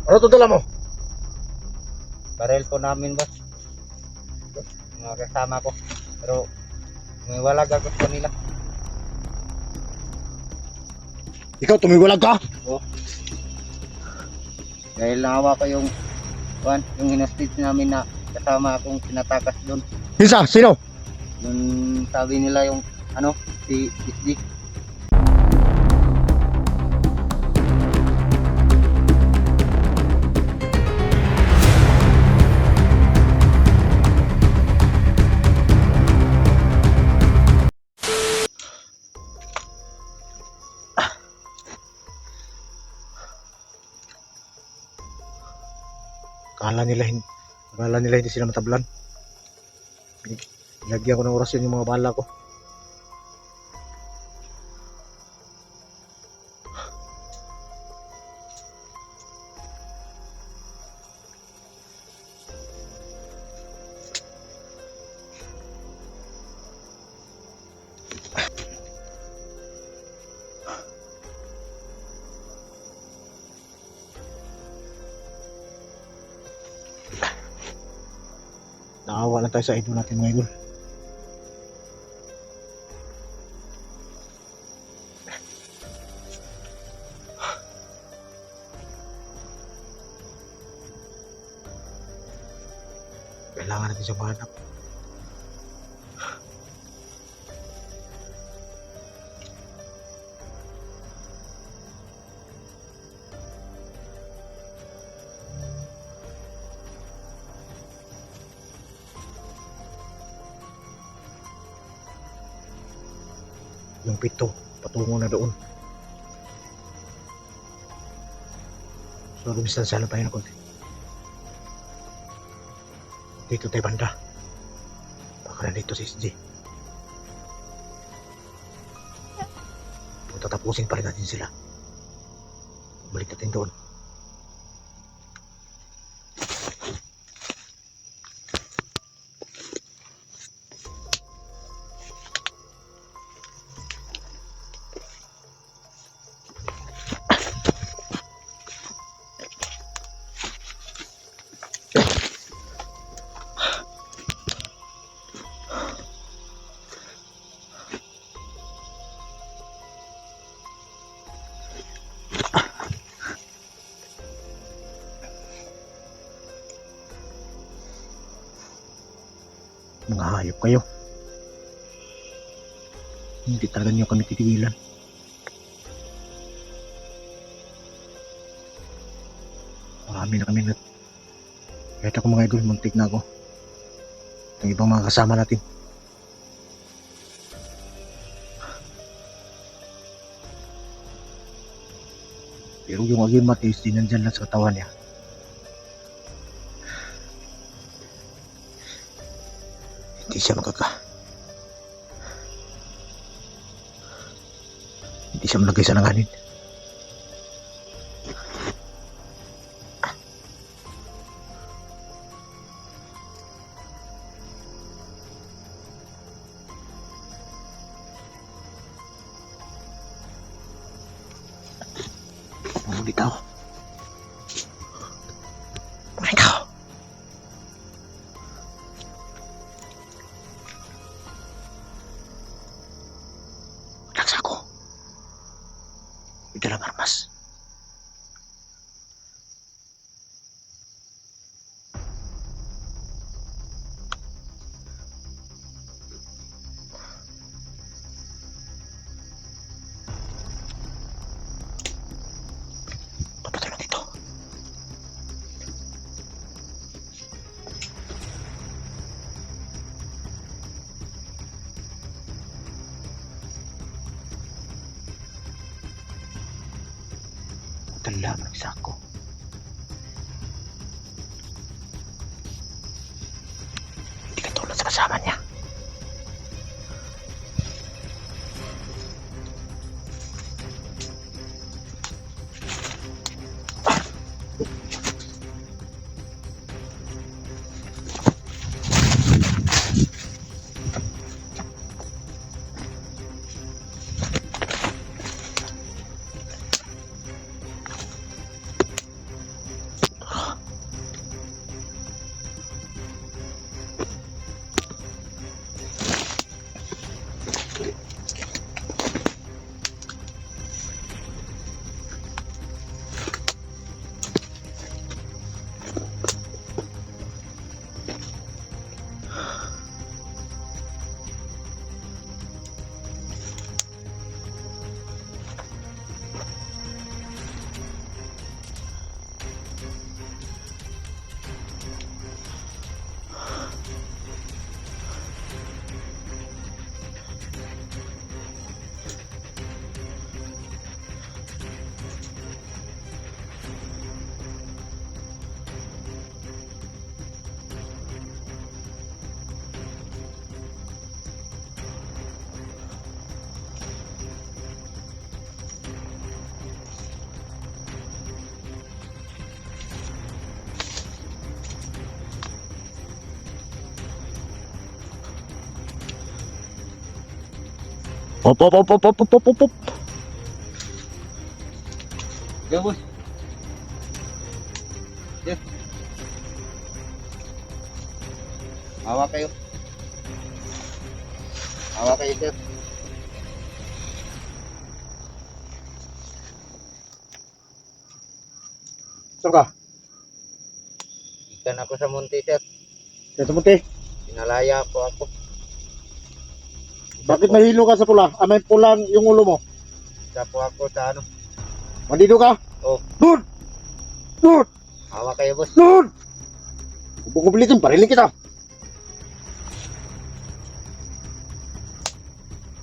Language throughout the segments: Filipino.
Ano to dala mo? Baril po namin, boss. Mga kasama ko. Pero may walag ako sa kanila. Ikaw tumiwalag ka? Oh. Dahil nahawa ko yung in-hostage namin na kasama akong tinatakas doon. Isa, sino? Yung sabi nila yung si SD. Akala nila hindi sila matablan. Lagyan ko ng orasyon yung mga bala ko. Naawa lang tayo sa idol natin, mga idol. Kailangan natin siya mahanap. Yung pito, patungo na doon. So, lumistansya lang tayo na konti. Dito tayo banda. Baka nandito si SJ. Tatapusin pa rin natin sila. Balik natin doon. Mga hayop kayo. Hindi talaga niyo kami titigilan. Marami na kami kahit ako, mga idol, muntik na ako. Ang ibang mga kasama natin. Pero yung agimat is di nandyan lang sa katawan niya. Hindi siya hindi siya malagay sa langanin. Bumulitaw. Bumulitaw. Laksa ko. May dalang armas. Papatay na dito. Dala ng sako. Hindi katulad sa kasama niya. Op, op, op, op, op, op, op, op, op. Go, boss. Yes. Hawa kayo. Hawa kayo, sir. Saan ka? Ikan ako sa munti, sir. Dito Munti. Pinalaya po ako. Bakit nahilo ka sa pula? May pulang yung ulo mo. Isa po ako sa ano. Mandido ka? Oh, Doon! Doon! hawa kayo, boss. Doon! Kubukubilitin, parilin kita.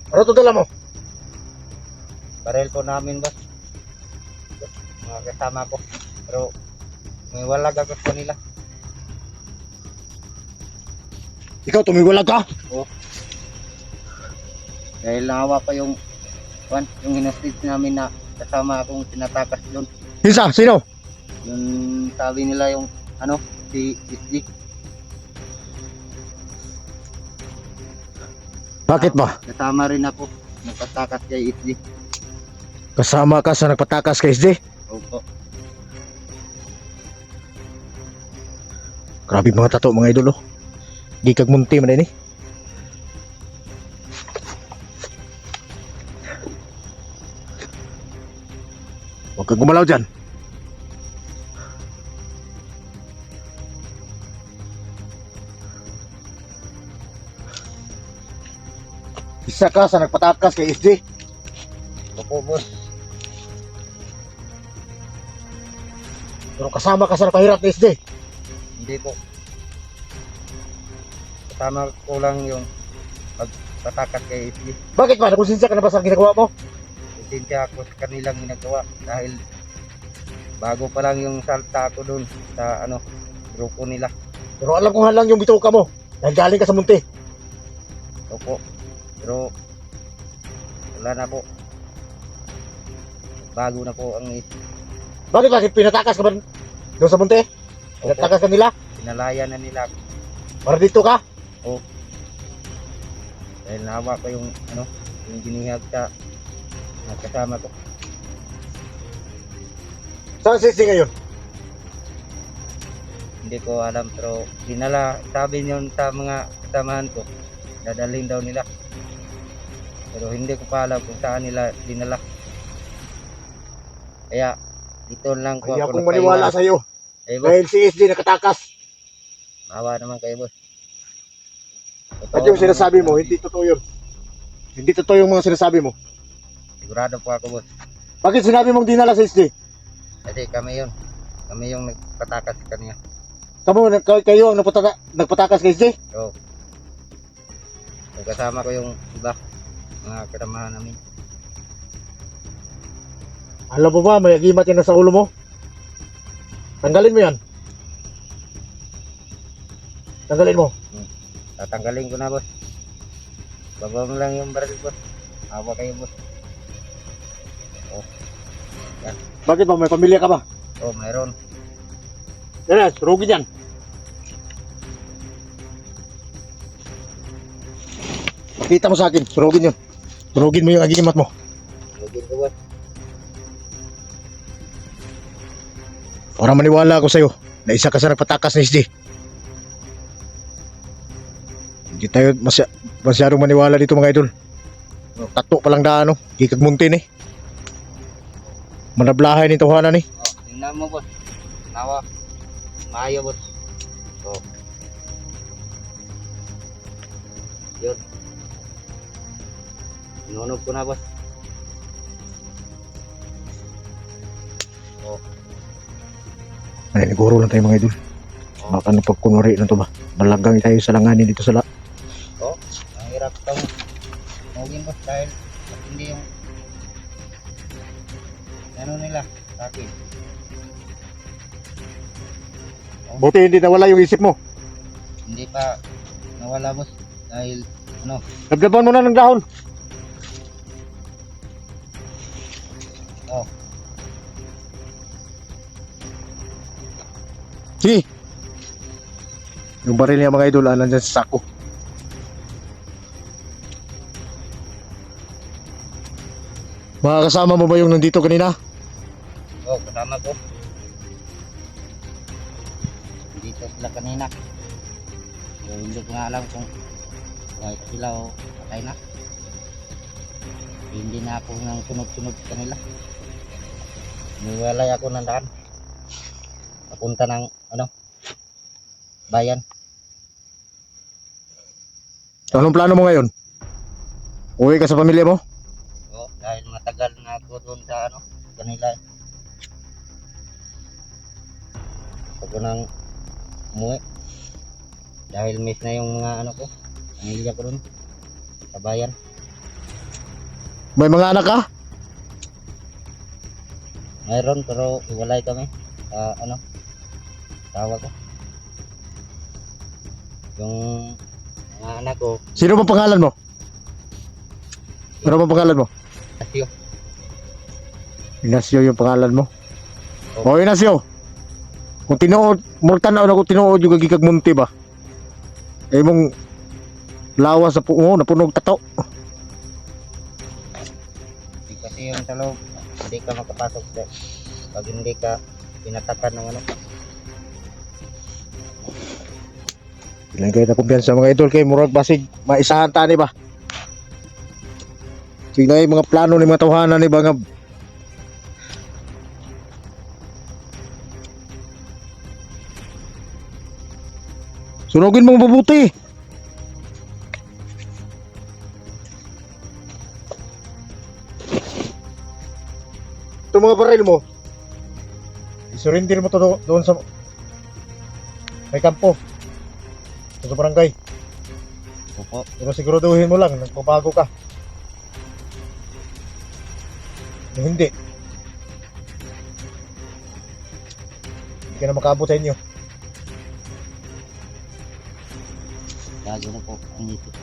Ano ito dala mo? Barel po namin, boss. Mga kasama ko. Pero may walag ako sa kanila. Ikaw, tumiwalag ka? Dahil nahawa pa yung hinastit namin na kasama akong tinatakas doon. Isa, sino? Yung sabi nila yung si SG. Bakit ba? Kasama rin ako. Nagpatakas kay SG. Kasama ka sa nagpatakas kay SD? Opo. Grabe mga tato mga idolo. Di kag munti man ini. Huwag kang gumalaw dyan. Isa ka sa nagpatakas kay SD. Opo, boss. Pero kasama ka sa nagpahirat ni SD. Hindi po. Kasama ko lang yung pagpatakas kay SG. Bakit ba? Nakonsensya ka na ba sa ginagawa mo? Pasensya ako sa kanilang ginagawa dahil bago pa lang yung salta ko doon sa grupo nila. Pero alam ko lang yung bituka mo. Dahil galing ka sa munti. Opo. Pero wala na po. Bago na po ang Bakit pinatakas ka ba doon sa munti? Pinatakas ka nila? pinalaya na nila ako. Para dito ka? Dahil nahawa ko yung yung ginihag sa kasama ko. Saan si SD ngayon? Hindi ko alam pero sabi niyo sa mga kasamahan ko dadalhin daw nila. Pero hindi ko pa alam kung saan nila dinala. Kaya dito lang ko Kaya ako akong maniwala sa iyo. Eh, boss, Dahil si SD nakatakas. maawa naman kayo, boss. At yung sinasabi mo, hindi totoo yun. Hindi totoo yung mga sinasabi mo. Sigurado po ako, boss. Bakit sinabi mong dinala sa SD? Kasi kami yun. Kami yung nagpatakas sa kanya. Kayo ang nagpatakas kay SD? So, kasama ko yung iba. Mga kasamahan namin. Alam mo ba, may agimat yan sa ulo mo? Tanggalin mo yan. Tanggalin mo. Tatanggalin ko na, boss. Baba mo lang yung baril, boss. Awa kayo, boss. Bakit ba? May pamilya ka ba? Oh, mayroon. Yan, surugin yan. Pakita mo sa akin, surugin yun. Surugin mo yung agimat mo. Lugin ko, boss. Para maniwala ako sa'yo na isa ka sa nagpatakas ni SD. Hindi tayo masyadong maniwala dito mga idol. Tato pa lang daan, no? Kikag muntin eh. Manablahay ni tuhanan eh. Oh, tingnan mo, boss. Nawa. Maayo, boss. Oh. Yun. Inunog ko na, boss. Naniguro lang tayo mga idol. Baka nang pagkunwari lang to ba? Malagang tayo sa langanin dito sa Oh, ang hirap itong mugin, boss, dahil hindi yung nila sa akin. Buti hindi nawala yung isip mo. Hindi pa nawala, boss, dahil Naglaban mo na ng dahon. Oh. Sige. Yung baril niya mga idol, nandyan sa sako. Mga kasama mo ba yung nandito kanina? Oo, kasama ko. Dito sila kanina. So, hindi ko nga alam kung kahit sila o patay na. Hindi na ako nang sunod-sunod sa kanila. Niwalay ako ng daan. Papunta ng bayan. Anong plano mo ngayon? Uwi ka sa pamilya mo? Oo, dahil matagal na ako doon sa kanila. Ako nang umuwi. Dahil miss na yung mga ko, pamilya ko doon sa bayan. May mga anak ka? Mayroon pero iwalay kami sa tawa ko. Yung mga anak ko, Sino ba pangalan mo? Ano ba pangalan mo? Asyo. Ignacio yung pangalan mo. Oo. O Ignacio, kung tinuod, mortan na kung tinuod yung gagikag munti ba? Eh mong lawas sa puno, napunog tato. Kasi yung sa loob, hindi ka makapasok pag hindi ka pinatakan ng Ilan kayo na kumpiyansa mga idol kay murag basig maisahan tani ba? Sige na yung mga plano ni mga tawhanan ni ba nga sunugin mong mabuti. Ito mga baril mo. Isurrender mo to doon sa may kampo. Sa barangay. Opo. Pero siguraduhin mo lang, nagpabago ka. Kung hindi ka na makaabot sa inyo. Bago na po ang isip.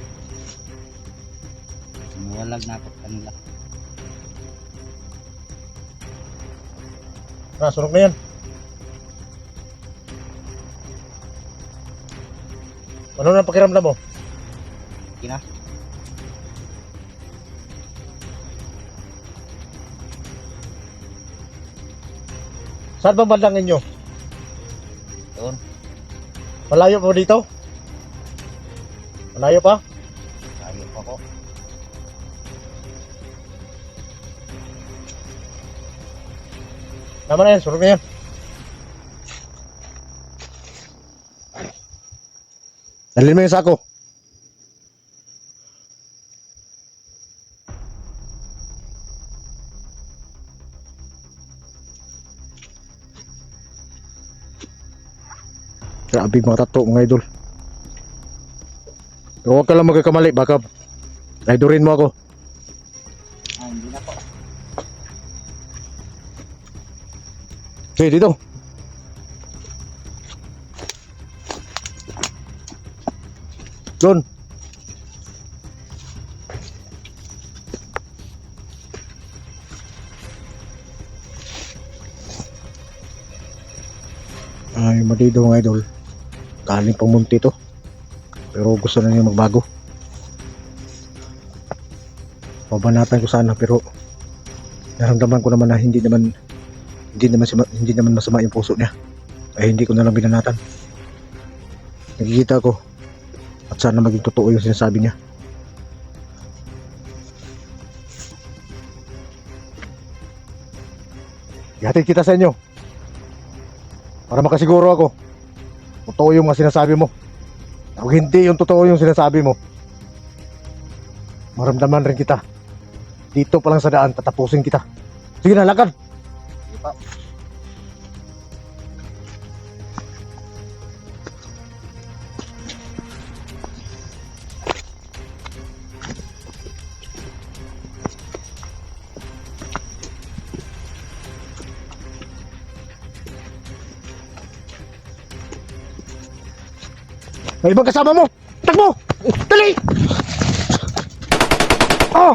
Nawalag na ako sa kanila. Sunog na yan. Ano na ang pakiramdam mo? Okay na. Saan ba bandang ninyo? Doon. Malayo pa ba dito? Malayo pa? Tayo pa ko. Tama na yan, sunog na yan. Dalhin mo yung sako. Grabe mga tato mga idol. Pero huwag ka lang magkakamali, baka raidorin mo ako. Hindi na po. Okay, dito. Doon. Ay, madido mga idol. Galing pang munti to. Pero gusto na niya magbago. Pabanatan ko sana pero naramdaman ko naman na hindi naman masama yung puso niya. Ay hindi ko na lang binanatan. Nakikita ko at sana maging totoo yung sinasabi niya. Ihatid kita sa inyo para makasiguro ako totoo yung mga sinasabi mo. Kung hindi yung totoo yung sinasabi mo, maramdaman rin kita. Dito pa lang sa daan, tatapusin kita. Sige na, lakad. Sige pa. May ibang kasama mo! Takbo! Dali! Oh!